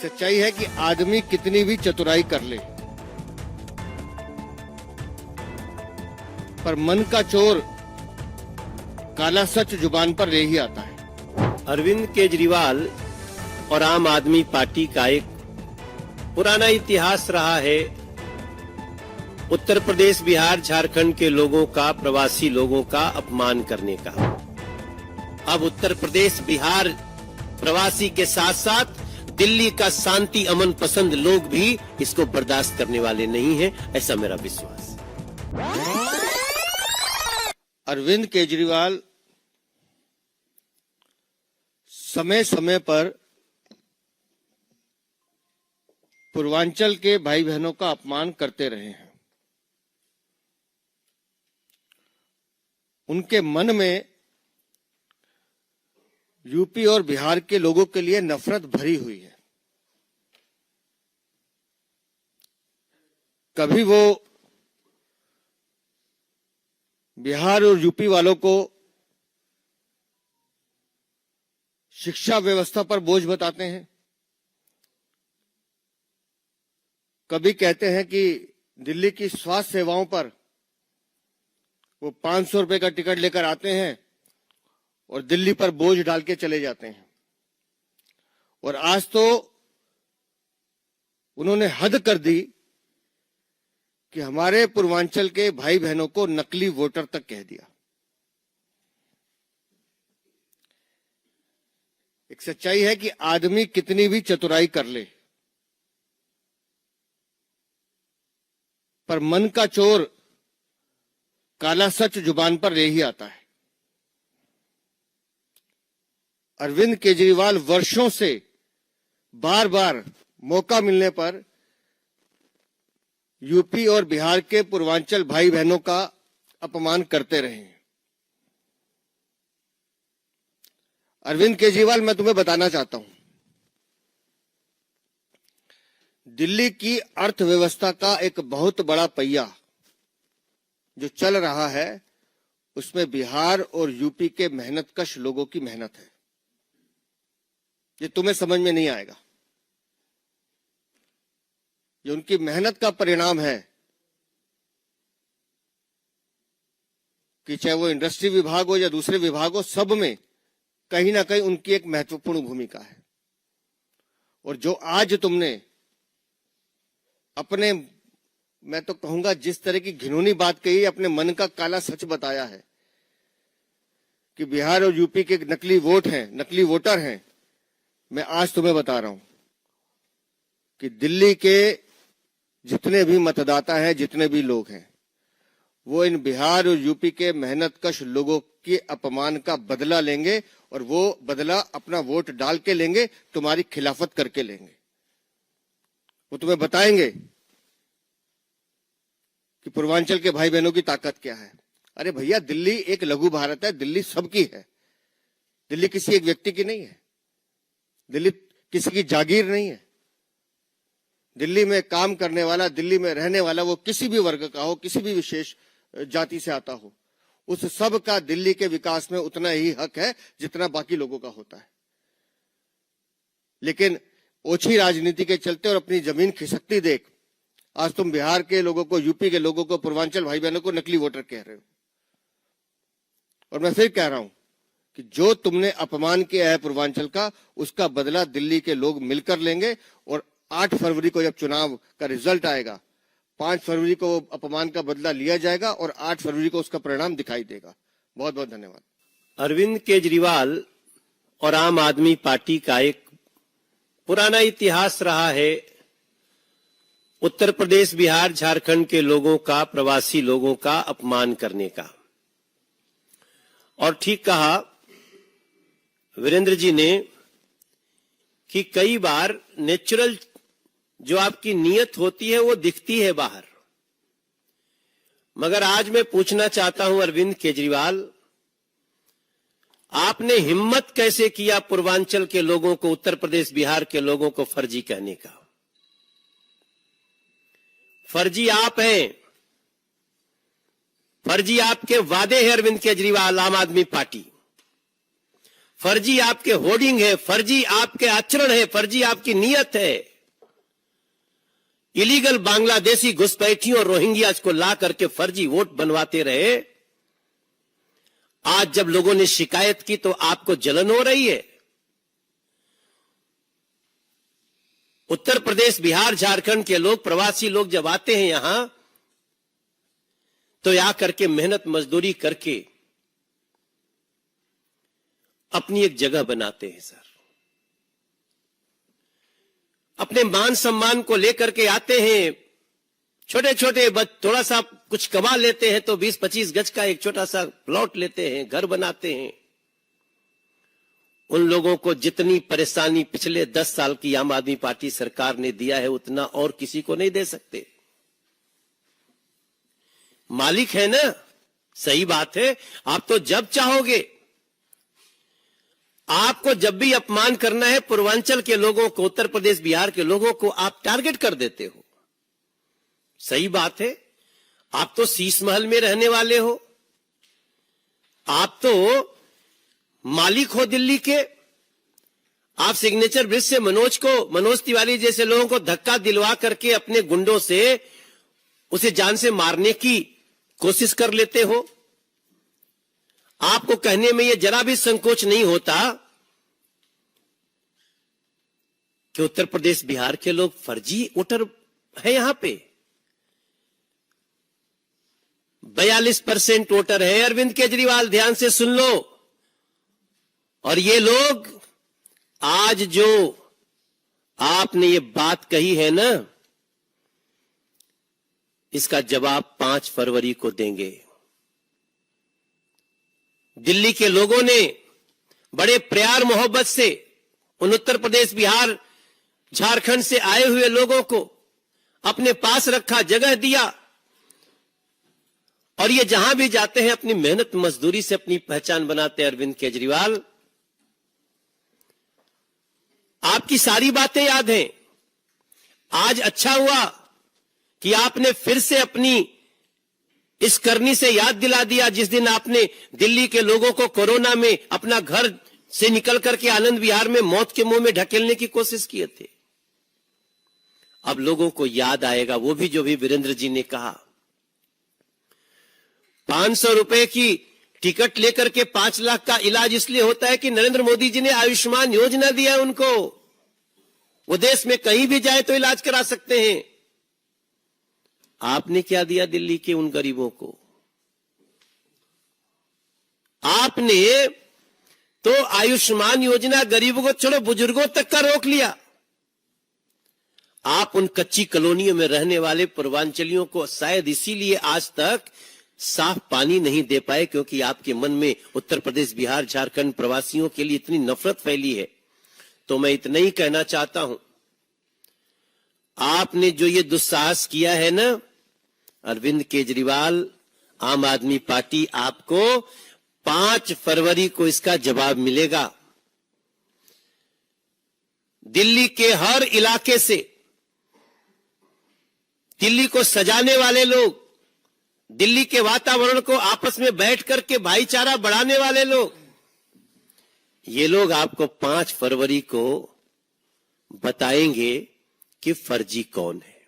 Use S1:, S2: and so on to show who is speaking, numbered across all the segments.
S1: सच्चाई है कि आदमी कितनी भी चतुराई कर ले, पर मन का चोर काला सच जुबान पर ले ही आता है।
S2: अरविंद केजरीवाल और आम आदमी पार्टी का एक पुराना इतिहास रहा है उत्तर प्रदेश, बिहार, झारखंड के लोगों का, प्रवासी लोगों का अपमान करने का। अब उत्तर प्रदेश, बिहार प्रवासी के साथ साथ दिल्ली का शांति अमन पसंद लोग भी इसको बर्दाश्त करने वाले नहीं हैं, ऐसा मेरा विश्वास।
S1: अरविंद केजरीवाल समय समय पर पूर्वांचल के भाई बहनों का अपमान करते रहे हैं। उनके मन में यूपी और बिहार के लोगों के लिए नफरत भरी हुई है। कभी वो बिहार और यूपी वालों को शिक्षा व्यवस्था पर बोझ बताते हैं, कभी कहते हैं कि दिल्ली की स्वास्थ्य सेवाओं पर वो 500 रुपए का टिकट लेकर आते हैं और दिल्ली पर बोझ डाल के चले जाते हैं। और आज तो उन्होंने हद कर दी कि हमारे पूर्वांचल के भाई बहनों को नकली वोटर तक कह दिया। एक सच्चाई है कि आदमी कितनी भी चतुराई कर ले, पर मन का चोर काला सच जुबान पर ले ही आता है। अरविंद केजरीवाल वर्षों से बार बार मौका मिलने पर यूपी और बिहार के पूर्वांचल भाई बहनों का अपमान करते रहे हैं। अरविंद केजरीवाल, मैं तुम्हें बताना चाहता हूं, दिल्ली की अर्थव्यवस्था का एक बहुत बड़ा पहिया जो चल रहा है, उसमें बिहार और यूपी के मेहनतकश लोगों की मेहनत है। ये तुम्हें समझ में नहीं आएगा। ये उनकी मेहनत का परिणाम है कि चाहे वो इंडस्ट्री विभाग हो या दूसरे विभाग हो, सब में कहीं ना कहीं उनकी एक महत्वपूर्ण भूमिका है। और जो आज तुमने अपने, मैं तो कहूंगा, जिस तरह की घिनौनी बात कही, अपने मन का काला सच बताया है कि बिहार और यूपी के नकली वोट हैं, नकली वोटर हैं, मैं आज तुम्हें बता रहा हूं कि दिल्ली के जितने भी मतदाता हैं, जितने भी लोग हैं, वो इन बिहार और यूपी के मेहनतकश लोगों के अपमान का बदला लेंगे, और वो बदला अपना वोट डाल के लेंगे, तुम्हारी खिलाफत करके लेंगे। वो तुम्हें बताएंगे कि पूर्वांचल के भाई बहनों की ताकत क्या है। अरे भैया, दिल्ली एक लघु भारत है, दिल्ली सबकी है। दिल्ली किसी एक व्यक्ति की नहीं है, दिल्ली किसी की जागीर नहीं है। दिल्ली में काम करने वाला, दिल्ली में रहने वाला, वो किसी भी वर्ग का हो, किसी भी विशेष जाति से आता हो, उस सब का दिल्ली के विकास में उतना ही हक है जितना बाकी लोगों का होता है। लेकिन ओछी राजनीति के चलते और अपनी जमीन खिसकती देख आज तुम बिहार के लोगों को, यूपी के लोगों को, पूर्वांचल भाई बहनों को नकली वोटर कह रहे हो। और मैं फिर कह रहा हूं कि जो तुमने अपमान किया है पूर्वांचल का, उसका बदला दिल्ली के लोग मिलकर लेंगे। और 8 फरवरी को जब चुनाव का रिजल्ट आएगा, 5 फरवरी को अपमान का बदला लिया जाएगा और 8 फरवरी को उसका परिणाम दिखाई देगा। बहुत बहुत धन्यवाद।
S2: अरविंद केजरीवाल और आम आदमी पार्टी का एक पुराना इतिहास रहा है उत्तर प्रदेश, बिहार, झारखंड के लोगों का, प्रवासी लोगों का अपमान करने का। और ठीक कहा वीरेंद्र जी ने कि कई बार नेचुरल जो आपकी नीयत होती है वो दिखती है बाहर। मगर आज मैं पूछना चाहता हूं अरविंद केजरीवाल, आपने हिम्मत कैसे किया पूर्वांचल के लोगों को, उत्तर प्रदेश, बिहार के लोगों को फर्जी कहने का? फर्जी आप हैं, फर्जी आपके वादे हैं अरविंद केजरीवाल, आम आदमी पार्टी। फर्जी आपके होर्डिंग है, फर्जी आपके आचरण है, फर्जी आपकी नीयत है। इलीगल बांग्लादेशी घुसपैठियों और रोहिंग्यास को ला करके फर्जी वोट बनवाते रहे। आज जब लोगों ने शिकायत की तो आपको जलन हो रही है। उत्तर प्रदेश, बिहार, झारखंड के लोग, प्रवासी लोग जब आते हैं यहां तो यहां करके मेहनत मजदूरी करके अपनी एक जगह बनाते हैं सर। अपने मान सम्मान को लेकर के आते हैं। छोटे छोटे थोड़ा सा कुछ कमा लेते हैं तो 20-25 गज का एक छोटा सा प्लॉट लेते हैं, घर बनाते हैं। उन लोगों को जितनी परेशानी पिछले 10 साल की आम आदमी पार्टी सरकार ने दिया है उतना और किसी को नहीं दे सकते। मालिक है ना, सही बात है। आप तो जब चाहोगे, आपको जब भी अपमान करना है पूर्वांचल के लोगों को, उत्तर प्रदेश बिहार के लोगों को आप टारगेट कर देते हो। सही बात है। आप तो शीश महल में रहने वाले हो, आप तो मालिक हो दिल्ली के। आप सिग्नेचर ब्रिज से मनोज तिवारी जैसे लोगों को धक्का दिलवा करके अपने गुंडों से उसे जान से मारने की कोशिश कर लेते हो। आपको कहने में यह जरा भी संकोच नहीं होता कि उत्तर प्रदेश बिहार के लोग फर्जी वोटर है। यहां पे 42% वोटर है। अरविंद केजरीवाल, ध्यान से सुन लो। और ये लोग आज जो आपने ये बात कही है ना, इसका जवाब 5 फरवरी को देंगे। दिल्ली के लोगों ने बड़े प्यार मोहब्बत से उन उत्तर प्रदेश, बिहार, झारखंड से आए हुए लोगों को अपने पास रखा, जगह दिया। और ये जहां भी जाते हैं अपनी मेहनत मजदूरी से अपनी पहचान बनाते हैं। अरविंद केजरीवाल, आपकी सारी बातें याद हैं। आज अच्छा हुआ कि आपने फिर से अपनी इस करनी से याद दिला दिया जिस दिन आपने दिल्ली के लोगों को कोरोना में अपना घर से निकल करके आनंद विहार में मौत के मुंह में ढकेलने की कोशिश किए थे। अब लोगों को याद आएगा वो भी जो भी वीरेंद्र जी ने कहा। 500 रुपए की टिकट लेकर के 5 लाख का इलाज इसलिए होता है कि नरेंद्र मोदी जी ने आयुष्मान योजना दिया उनको। वो देश में कहीं भी जाए तो इलाज करा सकते हैं। आपने क्या दिया दिल्ली के उन गरीबों को? आपने तो आयुष्मान योजना गरीबों को छोड़ो बुजुर्गों तक का रोक लिया। आप उन कच्ची कॉलोनियों में रहने वाले पूर्वांचलियों को शायद इसीलिए आज तक साफ पानी नहीं दे पाए क्योंकि आपके मन में उत्तर प्रदेश, बिहार, झारखंड प्रवासियों के लिए इतनी नफरत फैली है। तो मैं इतना ही कहना चाहता हूं, आपने जो ये दुस्साहस किया है ना, अरविंद केजरीवाल, आम आदमी पार्टी आपको 5 फरवरी को इसका जवाब मिलेगा। दिल्ली के हर इलाके से दिल्ली को सजाने वाले लोग, दिल्ली के वातावरण को आपस में बैठ करके भाईचारा बढ़ाने वाले लोग, ये लोग आपको 5 फरवरी को बताएंगे कि फर्जी कौन है।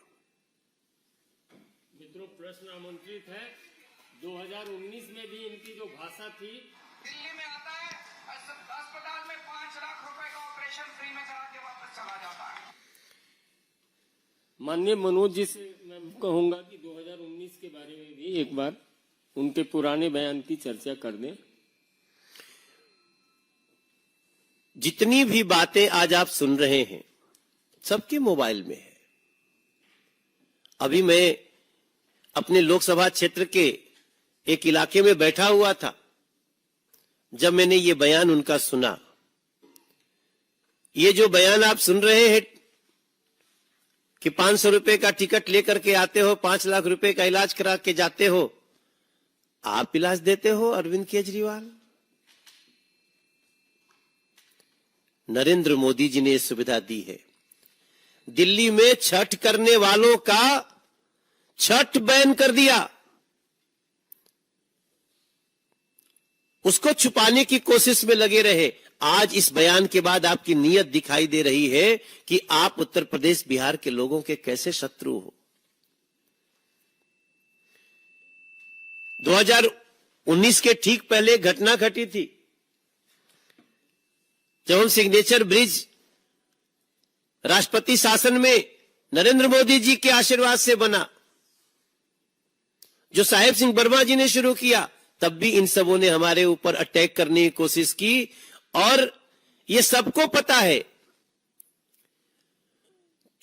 S3: मित्रों, प्रश्न आमंत्रित है। 2019 में भी इनकी जो भाषा थी,
S4: दिल्ली में आता है, अस्पताल में 5 लाख रुपए का ऑपरेशन फ्री में करा के वापस चला जाता है।
S3: माननीय मनोज जी से मैं कहूंगा कि 2019 के बारे में भी एक बार उनके पुराने बयान की चर्चा कर दें।
S2: जितनी भी बातें आज आप सुन रहे हैं सबके मोबाइल में है। अभी मैं अपने लोकसभा क्षेत्र के एक इलाके में बैठा हुआ था, जब मैंने ये बयान उनका सुना। ये जो बयान आप सुन रहे हैं कि 500 रुपए का टिकट लेकर के आते हो, 5 लाख रुपए का इलाज करा के जाते हो, आप इलाज देते हो अरविंद केजरीवाल? नरेंद्र मोदी जी ने यह सुविधा दी है। दिल्ली में छठ करने वालों का छठ बैन कर दिया। उसको छुपाने की कोशिश में लगे रहे। आज इस बयान के बाद आपकी नीयत दिखाई दे रही है कि आप उत्तर प्रदेश बिहार के लोगों के कैसे शत्रु हो। 2019 के ठीक पहले एक घटना घटी थी जब हम सिग्नेचर ब्रिज राष्ट्रपति शासन में नरेंद्र मोदी जी के आशीर्वाद से बना, जो साहेब सिंह वर्मा जी ने शुरू किया, तब भी इन सबों ने हमारे ऊपर अटैक करने की कोशिश की। और ये सबको पता है,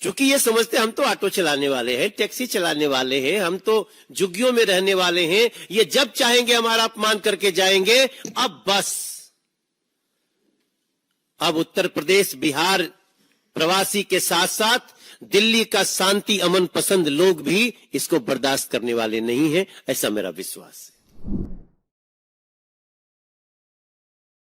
S2: क्योंकि ये समझते हम तो ऑटो चलाने वाले हैं, टैक्सी चलाने वाले हैं, हम तो झुग्गियों में रहने वाले हैं, ये जब चाहेंगे हमारा अपमान करके जाएंगे। अब बस, अब उत्तर प्रदेश बिहार प्रवासी के साथ साथ दिल्ली का शांति अमन पसंद लोग भी इसको बर्दाश्त करने वाले नहीं हैं, ऐसा मेरा विश्वास है।